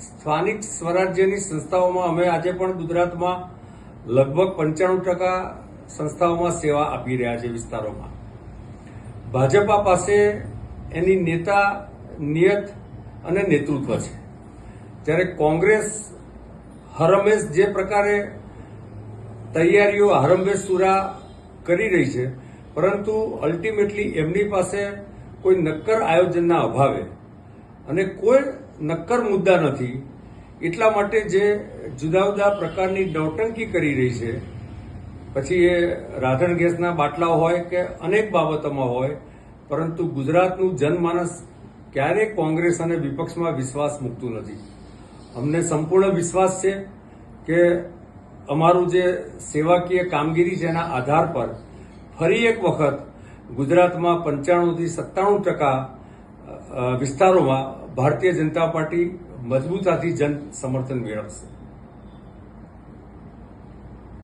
સ્થાનિક સ્વરાજ્યની સંસ્થાઓમાં અમે આજે પણ ગુજરાતમાં લગભગ 95% સંસ્થાઓમાં સેવા આપી રહ્યા છે વિસ્તારોમાં. ભાજપા પાસે એની નેતા નિયત અને નેતૃત્વ છે, જ્યારે કોંગ્રેસ હરમેશ જે પ્રકારે તૈયારીઓ હરમેશ સુરા કરી રહી છે, પરંતુ અલ્ટિમેટલી એમની પાસે કોઈ નક્કર આયોજનના અભાવે અને કોઈ નક્કર મુદ્દા નથી, એટલા માટે જે જુદા જુદા પ્રકારની નૌટંકી કરી રહી છે, પછી એ રાંધણ ગેસના બાટલા હોય કે અનેક બાબતોમાં હોય, પરંતુ ગુજરાતનું જનમાનસ ક્યારેય કોંગ્રેસ અને વિપક્ષમાં વિશ્વાસ મૂકતું નથી. અમને સંપૂર્ણ વિશ્વાસ છે કે અમારું જે સેવાકીય કામગીરી છે એના આધાર પર ફરી એક વખત ગુજરાતમાં 95 થી 97% વિસ્તારોમાં ભારતીય જનતા પાર્ટી મજબૂતાથી જન સમર્થન મેળવશે.